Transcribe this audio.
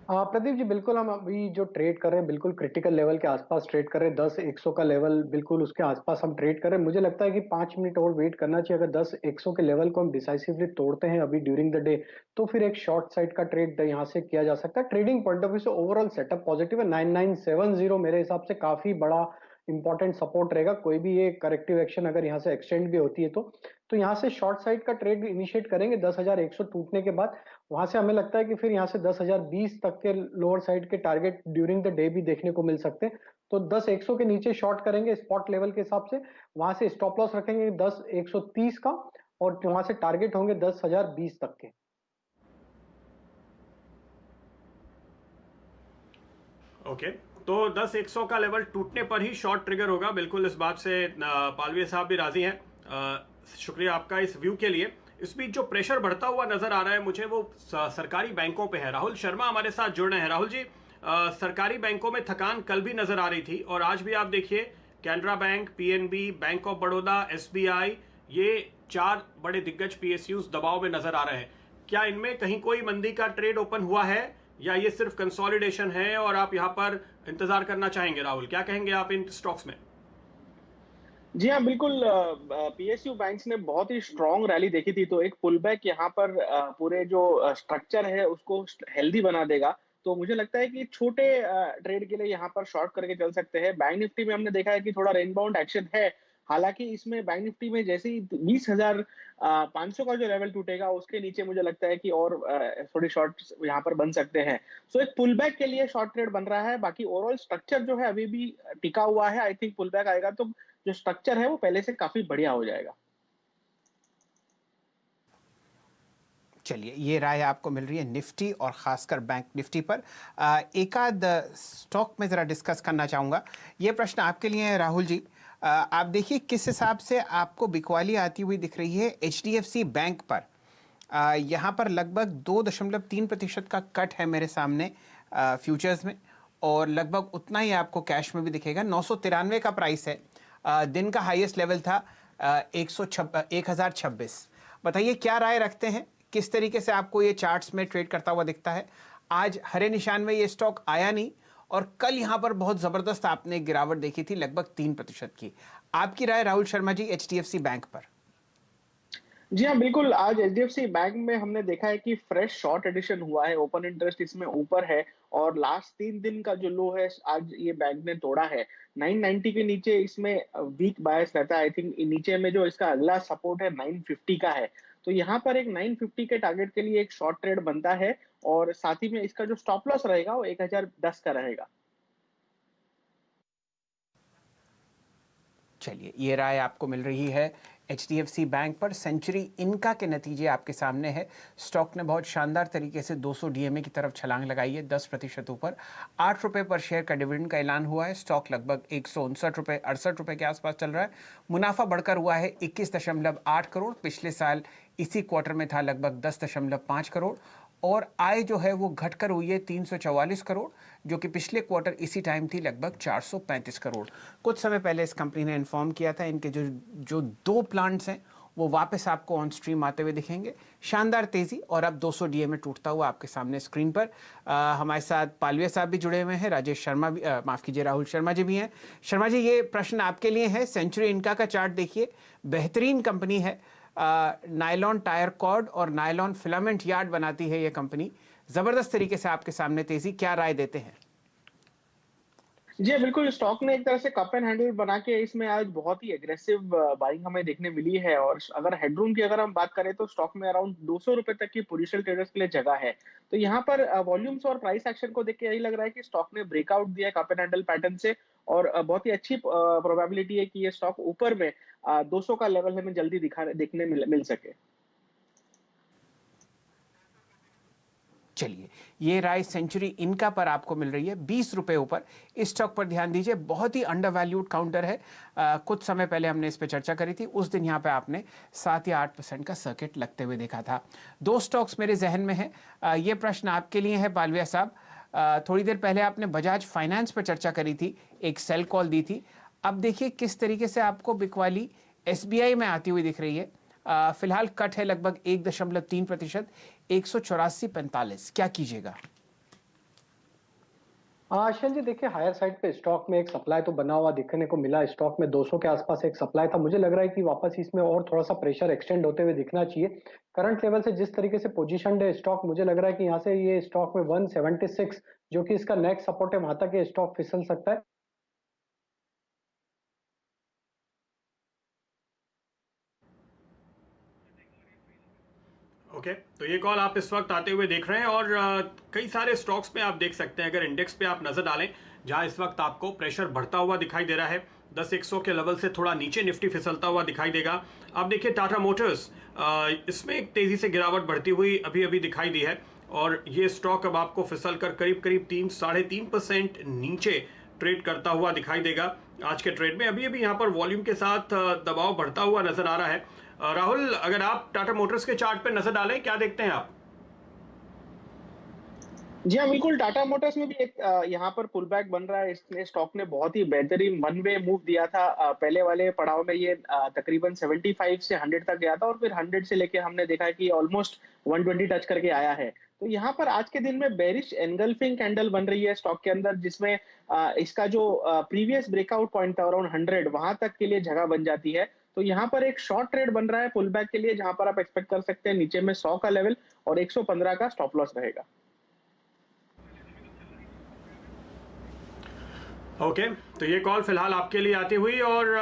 प्रदीप जी, बिल्कुल हम अभी जो ट्रेड कर रहे हैं बिल्कुल क्रिटिकल लेवल के आसपास ट्रेड कर रहे हैं। 10-100 का लेवल बिल्कुल उसके आसपास हम ट्रेड कर रहे हैं। मुझे लगता है कि 5 मिनट और वेट करना चाहिए। अगर 10-100 के लेवल को हम डिसाइसिवली तोड़ते हैं अभी ड्यूरिंग द डे, तो फिर एक शॉर्ट साइड का ट्रेड यहाँ से किया जा सकता है। ट्रेडिंग पॉइंट ऑफ व्यू से ओवरऑल सेटअप पॉजिटिव है। 9970 मेरे हिसाब से काफी बड़ा इंपॉर्टेंट सपोर्ट रहेगा। कोई भी ये करेक्टिव एक्शन अगर यहाँ से एक्सटेंड भी होती है तो यहाँ से शॉर्ट साइड का ट्रेड इनिशिएट करेंगे 10,100 टूटने के बाद। वहां से हमें लगता है कि फिर यहाँ से 10,020 तक के लोअर साइड के टारगेट ड्यूरिंग द डे भी देखने को मिल सकते हैं। तो 10,100 के नीचे शॉर्ट करेंगे स्पॉट लेवल के हिसाब से। वहां से स्टॉप लॉस रखेंगे 10,130 का, और वहां से टारगेट होंगे 10,020 तक के। ओके, तो 10-100 का लेवल टूटने पर ही शॉर्ट ट्रिगर होगा। बिल्कुल इस बात से पालवे साहब भी राजी हैं। शुक्रिया आपका इस व्यू के लिए। इस बीच जो प्रेशर बढ़ता हुआ नजर आ रहा है मुझे, वो सरकारी बैंकों पे है। राहुल शर्मा हमारे साथ जुड़ रहे हैं। राहुल जी, सरकारी बैंकों में थकान कल भी नजर आ रही थी और आज भी आप देखिए Canara bank, PNB, bank of Baroda, SBI, ये 4 बड़े दिग्गज पीएसयूज दबाव में नजर आ रहे हैं। क्या इनमें कहीं कोई मंदी का ट्रेड ओपन हुआ है या ये सिर्फ कंसोलिडेशन है और आप यहां पर इंतजार करना चाहेंगे? राहुल, क्या कहेंगे आप इन स्टॉक्स में? जी हाँ, बिल्कुल। पीएसयू बैंक्स ने बहुत ही स्ट्रॉन्ग रैली देखी थी, तो एक पुल बैक यहाँ पर पूरे जो स्ट्रक्चर है उसको हेल्दी बना देगा। तो मुझे लगता है कि छोटे ट्रेड के लिए यहाँ पर शॉर्ट करके चल सकते हैं। बैंक निफ्टी में हमने देखा है कि थोड़ा रेन बाउंड एक्शन है। हालांकि इसमें बैंक निफ्टी में जैसे ही 20,500 का जो लेवल टूटेगा उसके नीचे मुझे लगता है कि और थोड़ी शॉर्ट यहाँ पर बन सकते हैं। सो एक पुल बैक के लिए शॉर्ट ट्रेड बन रहा है। बाकी ओवरऑल स्ट्रक्चर जो है अभी भी टिका हुआ है। आई थिंक पुल बैक आएगा तो जो स्ट्रक्चर है वो पहले से काफी बढ़िया हो जाएगा। चलिए, ये राय आपको मिल रही है निफ्टी और खासकर बैंक निफ्टी पर। एक आध स्टॉक में ज़रा डिस्कस करना चाहूँगा। ये प्रश्न आपके लिए है राहुल जी। आप देखिए किस हिसाब से आपको बिकवाली आती हुई दिख रही है एचडीएफसी बैंक पर। यहाँ पर लगभग 2.3% का कट है मेरे सामने फ्यूचर्स में, और लगभग उतना ही आपको कैश में भी दिखेगा। 993 का प्राइस है। दिन का हाईएस्ट लेवल था 1026। बताइए क्या राय रखते हैं, किस तरीके से आपको ये चार्ट्स में ट्रेड करता हुआ दिखता है? आज हरे निशान में ये स्टॉक आया नहीं, और कल यहाँ पर बहुत ज़बरदस्त आपने गिरावट देखी थी लगभग 3% की। आपकी राय राहुल शर्मा जी एचडीएफसी बैंक पर? जी हाँ, बिल्कुल। आज एचडीएफसी बैंक में हमने देखा है कि फ्रेश शॉर्ट एडिशन हुआ है। ओपन इंटरेस्ट इसमें ऊपर है और लास्ट 3 दिन का जो लो है आज ये बैंक ने तोड़ा है। 990 के नीचे इसमें वीक बायस रहता है। आई थिंक नीचे में जो इसका अगला सपोर्ट है 950 का है। तो यहाँ पर एक 950 के टारगेट के लिए एक शॉर्ट ट्रेड बनता है, और साथ ही में इसका जो स्टॉप लॉस रहेगा वो 1010 का रहेगा। चलिए, ये राय आपको मिल रही है एचडीएफसी बैंक पर। सेंचुरी इनका के नतीजे आपके सामने है। स्टॉक ने बहुत शानदार तरीके से 200 डीएमए की तरफ छलांग लगाई है, 10% ऊपर। 8 रुपये पर शेयर का डिविडेंड का ऐलान हुआ है। स्टॉक लगभग 159 रुपये 68 रुपये के आसपास चल रहा है। मुनाफा बढ़कर हुआ है 21.8 करोड़। पिछले साल इसी क्वार्टर में था लगभग 10.5 करोड़। और आय जो है वो घटकर हुई है 344 करोड़, जो कि पिछले क्वार्टर इसी टाइम थी लगभग 435 करोड़। कुछ समय पहले इस कंपनी ने इन्फॉर्म किया था इनके जो 2 प्लांट्स हैं वो वापस आपको ऑन स्ट्रीम आते हुए दिखेंगे। शानदार तेज़ी, और अब 200 डीएमए टूटता हुआ आपके सामने स्क्रीन पर। हमारे साथ पालवे साहब भी जुड़े हुए हैं, राजेश शर्मा भी, माफ़ कीजिए राहुल शर्मा जी भी हैं। शर्मा जी, ये प्रश्न आपके लिए है। सेंचुरी इनका का चार्ट देखिए, बेहतरीन कंपनी है। नायलॉन टायर कॉर्ड और नायलॉन फिलामेंट यार्ड बनाती है ये कंपनी। ज़बरदस्त तरीके से आपके सामने तेज़ी, क्या राय देते हैं? जी बिल्कुल। स्टॉक ने एक तरह से कप एंड हैंडल बना के इसमें आज बहुत ही एग्रेसिव बाइंग हमें देखने मिली है। और अगर हेडरूम की अगर हम बात करें तो स्टॉक में अराउंड 200 रुपए तक की पोजिशनल ट्रेडर्स के लिए जगह है। तो यहाँ पर वॉल्यूम्स और प्राइस एक्शन को देख के यही लग रहा है कि स्टॉक ने ब्रेकआउट दिया है कप एंड हैंडल पैटर्न से, और बहुत ही अच्छी प्रोबेबिलिटी है कि ये स्टॉक ऊपर में 200 का लेवल हमें जल्दी देखने मिल सके। चलिए, ये राय सेंचुरी इनका पर आपको मिल रही है 20 रुपए ऊपर। इस स्टॉक पर ध्यान दीजिए, बहुत ही अंडर वैल्यूड काउंटर है। कुछ समय पहले हमने इस पर चर्चा करी थी, उस दिन यहाँ पे आपने 7 या 8% का सर्किट लगते हुए देखा था। 2 स्टॉक्स मेरे जहन में है। ये प्रश्न आपके लिए है पालविया साहब। थोड़ी देर पहले आपने बजाज फाइनेंस पर चर्चा करी थी, एक सेल कॉल दी थी। अब देखिए किस तरीके से आपको बिकवाली एसबीआई में आती हुई दिख रही है। फिलहाल कट है लगभग 1.3%, 184.45। क्या कीजिएगा? आशीष जी देखिए, हायर साइड पे स्टॉक में एक सप्लाई तो बना हुआ दिखने को मिला। स्टॉक में 200 के आसपास एक सप्लाई था। मुझे लग रहा है कि वापस इसमें और थोड़ा सा प्रेशर एक्सटेंड होते हुए दिखना चाहिए। करंट लेवल से जिस तरीके से पोजीशनड है स्टॉक, मुझे लग रहा है कि यहाँ से ये स्टॉक में 176 जो कि इसका नेक्स्ट सपोर्ट है, वहां तक ये स्टॉक फिसल सकता है। ओके, तो ये कॉल आप इस वक्त आते हुए देख रहे हैं और कई सारे स्टॉक्स में आप देख सकते हैं, अगर इंडेक्स पे आप नजर डालें जहां इस वक्त आपको प्रेशर बढ़ता हुआ दिखाई दे रहा है, 10-100 के लेवल से थोड़ा नीचे निफ्टी फिसलता हुआ दिखाई देगा। आप देखिए टाटा मोटर्स, इसमें एक तेजी से गिरावट बढ़ती हुई अभी अभी दिखाई दी है और ये स्टॉक अब आपको फिसल कर करीब करीब 3-3.5% नीचे ट्रेड करता हुआ दिखाई देगा। आज के ट्रेड में अभी अभी यहाँ पर वॉल्यूम के साथ दबाव बढ़ता हुआ नजर आ रहा है। राहुल, अगर आप टाटा मोटर्स के चार्ट पे नजर डालें, क्या देखते हैं आप? जी हाँ, बिल्कुल। टाटा मोटर्स में भी एक यहाँ पर पुल बैक बन रहा है। इसने स्टॉक ने बहुत ही बेहतरीन वन वे मूव दिया था। पहले वाले पड़ाव में ये तकरीबन 75 से 100 तक गया था और फिर 100 से लेके हमने देखा कि ऑलमोस्ट 120 टच करके आया है। तो यहाँ पर आज के दिन में बेरिश एनगल्फिंग कैंडल बन रही है स्टॉक के अंदर, जिसमें इसका जो प्रीवियस ब्रेकआउट पॉइंट था अराउंड 100, वहां तक के लिए जगह बन जाती है। तो यहाँ पर एक शॉर्ट ट्रेड बन रहा है पुल बैक के लिए, जहां पर आप एक्सपेक्ट कर सकते हैं नीचे में 100 का लेवल और 115 का स्टॉप लॉस रहेगा। ओके, तो ये कॉल फिलहाल आपके लिए आती हुई और